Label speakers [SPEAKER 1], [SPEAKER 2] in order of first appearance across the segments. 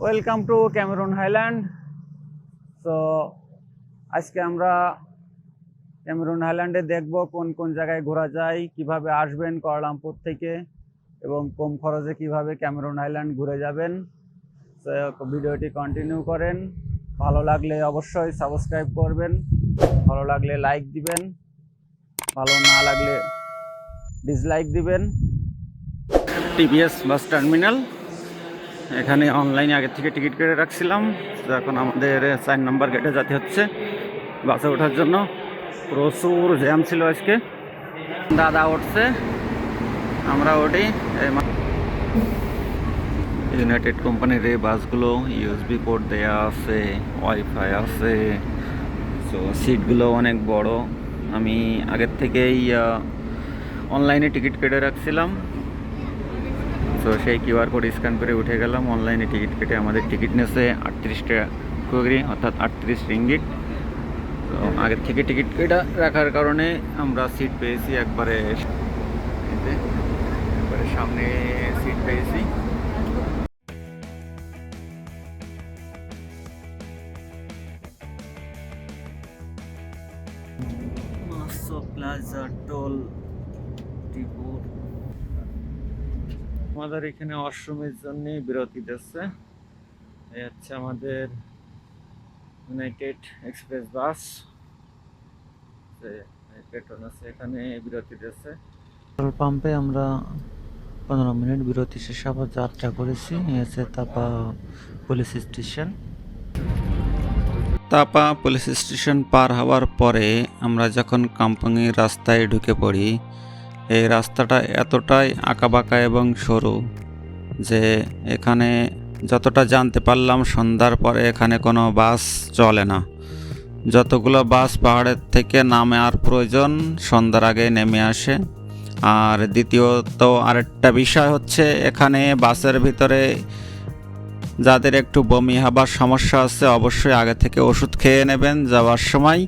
[SPEAKER 1] Welcome to Cameroon highland. So আজকে আমরা Cameroon হাইল্যান্ডে দেখব কোন কোন জায়গায় ঘোরা যায়, কিভাবে আসবেন কুয়ালালামপুর থেকে এবং কম খরচে কিভাবে ক্যামেরুন হাইল্যান্ড ঘুরে যাবেন। তো ভিডিওটি কন্টিনিউ করেন। ভালো লাগলে অবশ্যই সাবস্ক্রাইব করবেন, ভালো লাগলে লাইক দিবেন, ভালো না লাগলে ডিসলাইক দিবেন। টিভিএস বাস টার্মিনাল, এখানে অনলাইনে আগে থেকে টিকিট কেটে রাখছিলাম। তো এখন আমাদের 4 নম্বর গেটে যেতে হচ্ছে বাসে ওঠার জন্য। প্রচুর জ্যাম ছিল আজকে। দাদা উঠছে, আমরা উঠি। ইউনাইটেড কোম্পানির এই বাসগুলো ইউএসবি পোর্ট দেয়া আছে, ওয়াইফাই আছে। সো সিটগুলো অনেক বড়। আমি আগের থেকেই অনলাইনে টিকিট কেটে রাখছিলাম। তো সেই কিউআর কোড স্ক্যান করে উঠে গেলাম। অনলাইনে টিকিট কেটে আমাদের টিকিট নিয়েছে 38 টাকা করে, অর্থাৎ 38 রিঙ্গিট। তো আগের থেকে টিকিট কেটে রাখার কারণে আমরা সিট পেয়েছি একবারে সামনে সিট পেয়েছি। Plaza toll depot. আমাদের এখানে ওয়াশরুমের জন্য বিরতি দিচ্ছে। এই হচ্ছে আমাদের ইউনাইটেড এক্সপ্রেস বাস। পেট্রোল আছে, এখানে বিরতি দিচ্ছে। পেট্রোল পাম্পে আমরা 15 মিনিট বিরতি শেষে আবার যাত্রা করেছি। এসে তাপা পুলিশ স্টেশন। তাপা পুলিশ স্টেশন পার হওয়ার পরে আমরা যখন কাম্পাঙ্গের রাস্তায় ঢুকে পড়ি, এই রাস্তাটা এতটাই আঁকাবাঁকা এবং সরু যে এখানে যতটা জানতে পারলাম সন্ধ্যার পরে এখানে কোনো বাস চলে না। যতগুলো বাস পাহাড়ের থেকে নামার প্রয়োজন সন্ধ্যার আগে নেমে আসে। আর দ্বিতীয়ত আরেকটা বিষয় হচ্ছে, এখানে বাসের ভিতরে যাদের একটু বমি হবার সমস্যা আছে অবশ্যই আগে থেকে ওষুধ খেয়ে নেবেন যাওয়ার সময়।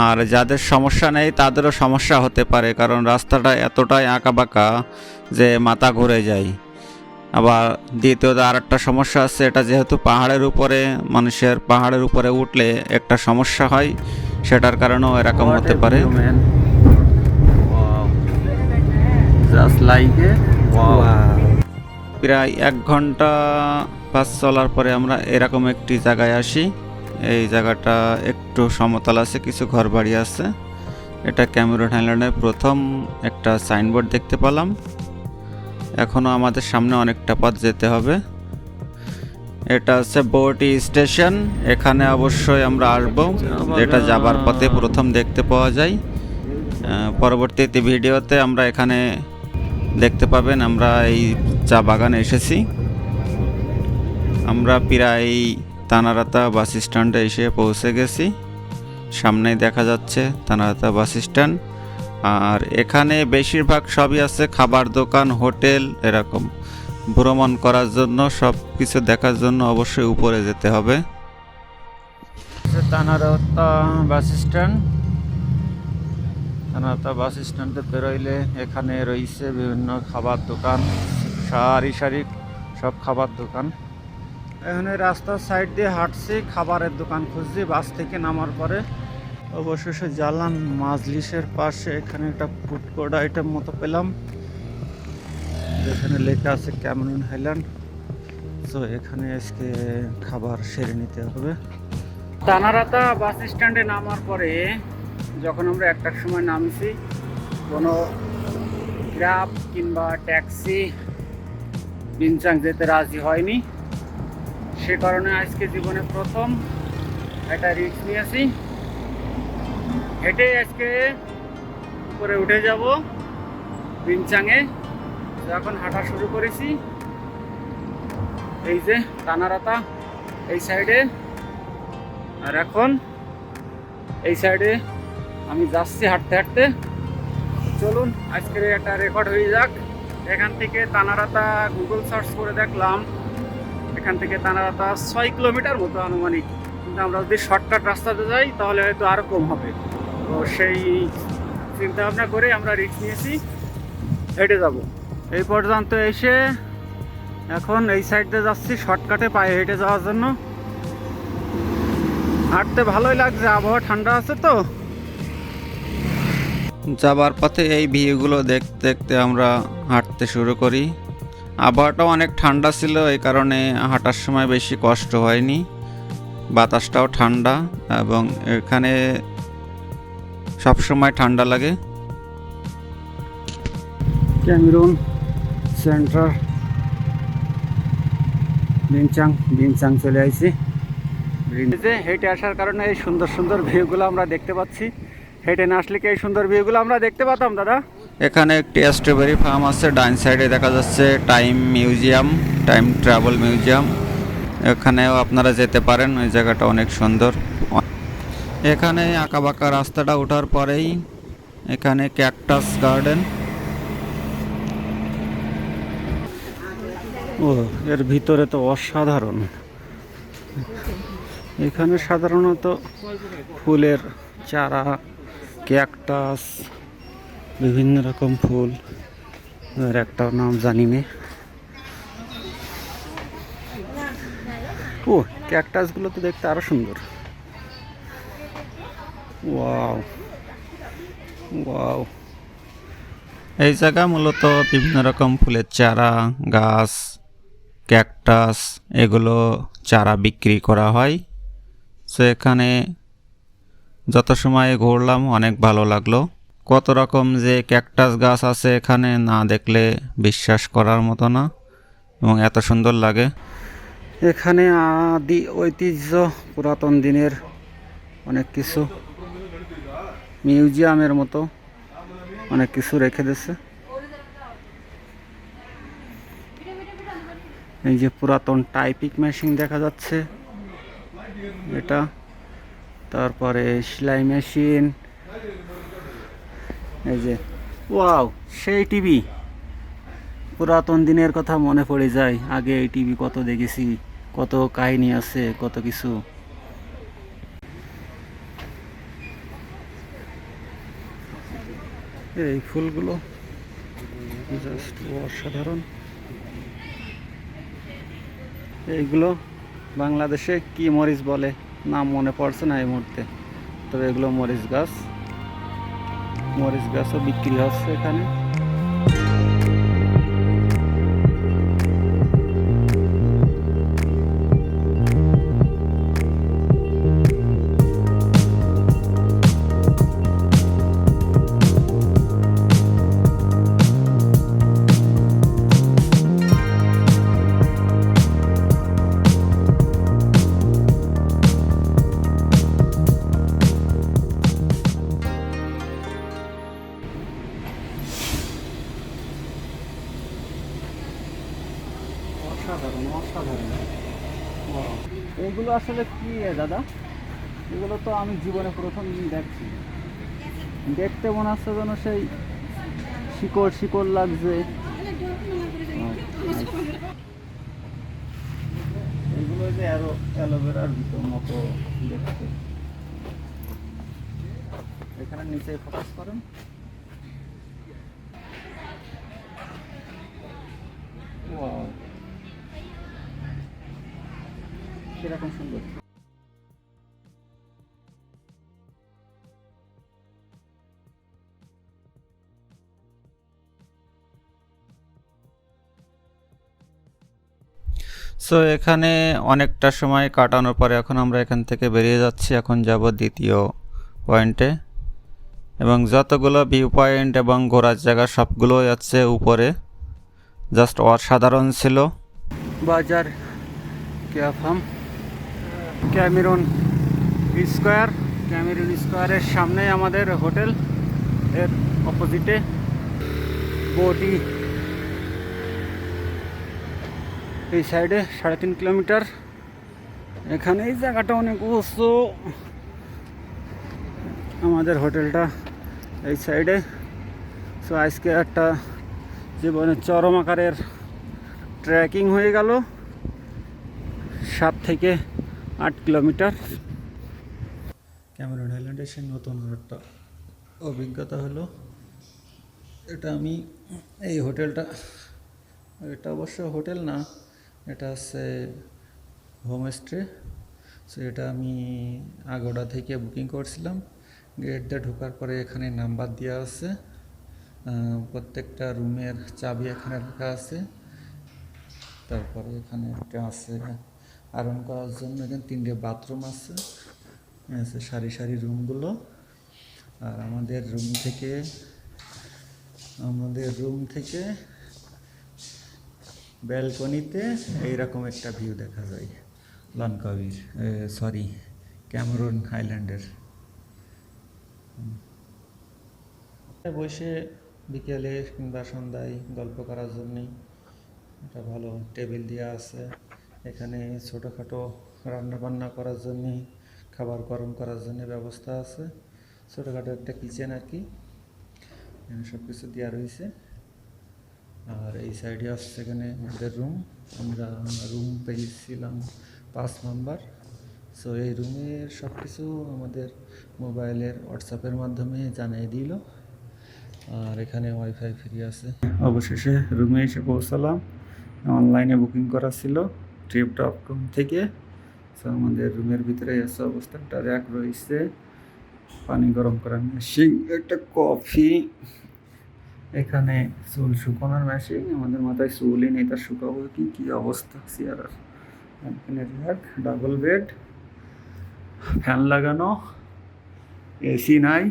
[SPEAKER 1] আর যাদের সমস্যা নেই তাদেরও সমস্যা হতে পারে, কারণ রাস্তাটা এতটাই আঁকাবাঁকা যে মাথা ঘুরে যায়। আবার দ্বিতীয়ত আরেকটা সমস্যা আছে, এটা যেহেতু পাহাড়ের উপরে, মানুষের পাহাড়ের উপরে উঠলে একটা সমস্যা হয়, সেটার কারণেও এরকম হতে পারে। প্রায় 1 ঘন্টা বাস চলার পরে আমরা এরকম একটি জায়গায় আসি। এই জায়গাটা একটু সমতল আছে, কিছু ঘরবাড়ি আছে। এটা ক্যামেরুন হাইল্যান্ডের প্রথম একটা সাইনবোর্ড দেখতে পেলাম। এখনও আমাদের সামনে অনেকটা পথ যেতে হবে। এটা হচ্ছে বোটি স্টেশন। এখানে অবশ্যই আমরা আসবো, যেটা যাবার পথে প্রথম দেখতে পাওয়া যায়। পরবর্তীতে ভিডিওতে আমরা এখানে দেখতে পাবেন আমরা এই চা বাগানে এসেছি। আমরা প্রায় তানারাতা বাস স্ট্যান্ডে এসে পৌঁছে গেছি। সামনেই দেখা যাচ্ছে তানারাতা বাস স্ট্যান্ড। আর এখানে বেশিরভাগ সবই আছে খাবার দোকান, হোটেল। এরকম ভ্রমণ করার জন্য, সব কিছু দেখার জন্য অবশ্যই উপরে যেতে হবে। তানারাতা বাস স্ট্যান্ড। তানারাতা বাস স্ট্যান্ডে বেরোইলে এখানে রয়েছে বিভিন্ন খাবার দোকান, সারি সারি সব খাবার দোকান। এখানে রাস্তার সাইড দিয়ে হাঁটছি, খাবারের দোকান খুঁজছি বাস থেকে নামার পরে। অবশেষে জালান মাজলিসের পাশে এখানে একটা ফুড কোর্ট আইটেম মতো পেলাম, যেখানে লেখা আছে ক্যামেরুন হাইল্যান্ড। তো এখানে আজকে খাবার সেরে নিতে হবে। তানারাতা বাস স্ট্যান্ডে নামার পরে যখন আমরা 1টার সময় নামছি, কোনো গ্রাব কিংবা ট্যাক্সি বিনচাং যেতে রাজি হয়নি। সে কারণে আজকে জীবনে প্রথম একটা রিস্ক নিয়েছি। হেঁটে আজকে উপরে উঠে যাব বিনচাংয়ে। এখন হাঁটা শুরু করেছি। এই যে তানারাতা এই সাইডে, আর এখন এই সাইডে আমি যাচ্ছি হাঁটতে হাঁটতে। চলুন আজকের একটা রেকর্ড হয়ে যাক। এখান থেকে তানারাতা গুগল সার্চ করে দেখলাম, এখান থেকে তানারাতা 6 কিলোমিটার মতো আনুমানিক। কিন্তু আমরা যদি শর্টকাট রাস্তাতে যাই তাহলে হয়তো আরও কম হবে। তো সেই চিন্তা ভাবনা করে আমরা রিস্ক নিয়েছি, হেঁটে যাব। এই পর্যন্ত এসে এখন এই সাইড দিয়ে যাচ্ছি শর্টকাটে পায়ে হেঁটে যাওয়ার জন্য। হাঁটতে ভালোই লাগছে, আবহাওয়া ঠান্ডা আছে তো। যাবার পথে এই ভিউগুলো দেখতে দেখতে আমরা হাঁটতে শুরু করি। আবহাওয়াটাও অনেক ঠান্ডা ছিল, এই কারণে হাঁটার সময় বেশি কষ্ট হয়নি। বাতাসটাও ঠান্ডা এবং এখানে সবসময় ঠান্ডা লাগে। ক্যামেরুন সেন্টার বিনচাং চলে আইছি। হেঁটে আসার কারণে এই সুন্দর সুন্দর ভিউগুলো আমরা দেখতে পাচ্ছি। হেঁটে না আসলে কি এই সুন্দর ভিউগুলো আমরা দেখতে পেতাম দাদা? এখানে একটি স্ট্রবেরি ফার্ম আছে, ডাইন সাইডে দেখা যাচ্ছে time museum, time travel museum. এখানেও আপনারা যেতে পারেন, ওই জায়গাটা অনেক সুন্দর। এখানে আঁকাবাঁকা রাস্তাটা ওঠার পরেই এখানে ক্যাকটাস গার্ডেন। ও, এর ভিতরে তো অসাধারণ। এখানে সাধারণত ফুলের চারা, ক্যাকটাস, বিভিন্ন রকম ফুল, এর একটা নাম জানি না। ও, ক্যাকটাসগুলো তো দেখতে আরো সুন্দর। Wow wow. এই জায়গা মূলত বিভিন্ন রকম ফুলের চারা, গাছ, ক্যাকটাস এগুলো চারা বিক্রি করা হয়। সো এখানে যত সময় ঘুরলাম অনেক ভালো লাগলো। কত রকম যে ক্যাকটাস গাছ আছে এখানে, না দেখলে বিশ্বাস করার মতো না, এবং এত সুন্দর লাগে। এখানে আদি ঐতিহ্য, পুরাতন দিনের অনেক কিছু, মিউজিয়ামের মতো অনেক কিছু রেখে দিয়েছে। এই যে পুরাতন টাইপিং মেশিন দেখা যাচ্ছে এটা, তারপরে সেলাই মেশিন, এই যে ওয়াও, সেই টিভি। পুরাতন দিনের কথা মনে পড়ে যায়, আগে এই টিভি কত দেখেছি, কত কাহিনী আছে, কত কিছু। এই ফুলগুলো জাস্ট অসাধারণ। এইগুলো বাংলাদেশে কি মরিচ বলে, নাম মনে পড়ছে না এই মুহূর্তে, তবে এগুলো মরিচ গাছ। মরিচ গাছও বিক্রি হচ্ছে এখানে। অসাধারণ অসাধারণ। এইগুলো আসলে কি দাদা? এগুলো তো আমি জীবনে প্রথম দিন দেখছি। দেখতে মনে হচ্ছে যেন সেই শিকড় শিকড় লাগছে। এগুলো যে অ্যালোভেরার ভিতর মতো দেখতে। এখানে নিচে ফোকাস করেন। ওয়াও, কিরকম সুন্দর। সো এখানে অনেকটা সময় কাটানোর পরে এখন আমরা এখান থেকে বেরিয়ে যাচ্ছি। এখন যাব দ্বিতীয় পয়েন্টে, এবং যতগুলো ভিউ পয়েন্ট এবং ঘোরার জায়গা সবগুলোই আছে উপরে। জাস্ট অসাধারণ ছিল। বাজার ক্যাফাম ক্যামেরুন স্কোয়ার, ক্যামেরুন স্কোয়ারের সামনেই আমাদের হোটেল, এর অপোজিটে বটি। এই সাইডে 3.5 কিলোমিটার। এখানে এই জায়গাটা অনেক উঁচু, আমাদের হোটেলটা এই সাইডে। সো আজকে একটা জীবনের চরম আকারের ট্রেকিং হয়ে গেল, 7 থেকে 8 কিলোমিটার। ক্যামেরুন আইল্যান্ডে সে নতুন একটা অভিজ্ঞতা হলো। এটা আমি এই হোটেলটা এটা অবশ্য হোটেল না, এটা হচ্ছে হোমস্টে। সো এটা আমি আগোড়া থেকে বুকিং করছিলাম। গেট দিয়ে ঢোকার পরে এখানে নাম্বার দেওয়া আছে, প্রত্যেকটা রুমের চাবি এখানে রাখা আছে। তারপরে এখানে একটা আছে আয়রন করার জন্য, এখানে 3টে বাথরুম আছে, সারি সারি রুমগুলো। আর আমাদের রুম থেকে ব্যালকনিতে এইরকম একটা ভিউ দেখা যায় লঙ্কাউইর, ক্যামেরন আইল্যান্ডের। বসে বিকেলে কিংবা সন্ধ্যায় গল্প করার জন্যই একটা ভালো টেবিল দেওয়া আছে। এখানে ছোটোখাটো রান্নাবান্না করার জন্যে, খাবার গরম করার জন্য ব্যবস্থা আছে। ছোটোখাটো একটা কিচেন আর কি, সব কিছু দেওয়া রয়েছে। আর এই সাইডে আসছে এখানে আমাদের রুম, আমরা রুম পেয়েছিলাম 5 নম্বর। সো এই রুমের সব কিছু আমাদের মোবাইলের হোয়াটসঅ্যাপের মাধ্যমে জানিয়ে দিল। আর এখানে ওয়াইফাই ফ্রি আছে। অবশেষে রুমে এসে পৌঁছালাম। অনলাইনে বুকিং করা ছিল trip.com থেকে। সো আমাদের রুমের ভিতরে এসে অবস্থা, একটা র্যাক রয়েছে, পানি গরম করার মেশিন, একটা কফি, এখানে চুল শুকানোর মেশিন। আমাদের মাথায় চুলই নেই, তার শুকাবো কি অবস্থা চেয়ারের। এখানে র্যাক, ডাবল বেড, ফ্যান লাগানো, এসি নাই।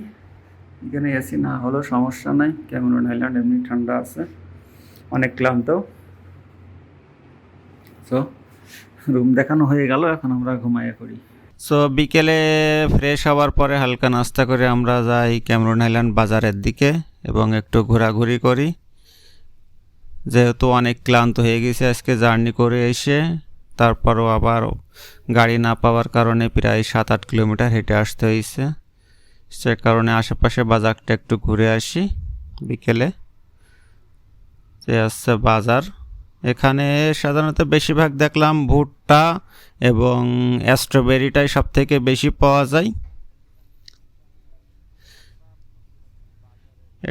[SPEAKER 1] এখানে এসি না হলেও সমস্যা নাই, ক্যামেরন আইল্যান্ড এমনি ঠান্ডা আছে, অনেক ক্লান্ত। সো রুম দেখানো হয়ে গেল, এখন আমরা ঘুমাইয়া করি। সো বিকেলে ফ্রেশ হওয়ার পরে হালকা নাস্তা করে আমরা যাই ক্যামেরন আইল্যান্ড বাজারের দিকে এবং একটু ঘোরাঘুরি করি, যেহেতু অনেক ক্লান্ত হয়ে গেছে আজকে জার্নি করে এসে। তারপরও আবার গাড়ি না পাওয়ার কারণে প্রায় 7-8 কিলোমিটার হেঁটে আসতে হয়েছে। সে কারণে আশেপাশে বাজারটা একটু ঘুরে আসি বিকেলে। যে আসছে বাজার, এখানে সাধারণত বেশিরভাগ দেখলাম ভুট্টা এবং স্ট্রবেরিটাই সব থেকে বেশি পাওয়া যায়।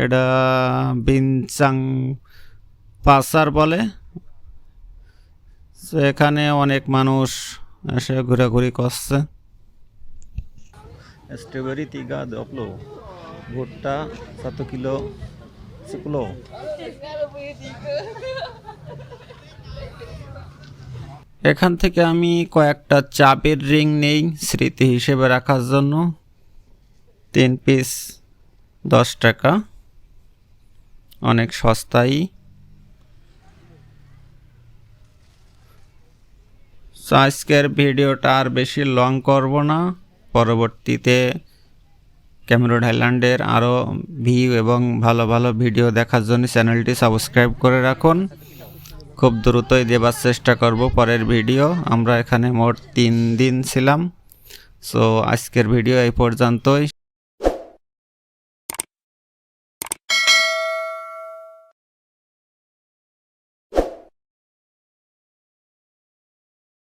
[SPEAKER 1] এটা বিনচাং পাসার বলে। এখানে অনেক মানুষ এসে ঘোরাঘুরি করছে। স্ট্রবেরি 3 ভুট্টা 1 kilo 10. এখান থেকে আমি কয়েকটা চাবির রিং নেই স্মৃতি হিসেবে রাখার জন্য। 3 পিস 10 টাকা, অনেক সস্তাই। আজকের ভিডিওটা আর বেশি লং করব না, পরবর্তীতে ক্যামেরন আইল্যান্ডের আরও ভিউ এবং ভালো ভালো ভিডিও দেখার জন্য চ্যানেলটি সাবস্ক্রাইব করে রাখুন। খুব দ্রুতই দেবার চেষ্টা করব পরের ভিডিও। আমরা এখানে মোট 3 দিন ছিলাম। সো আজকের ভিডিও এই পর্যন্তই।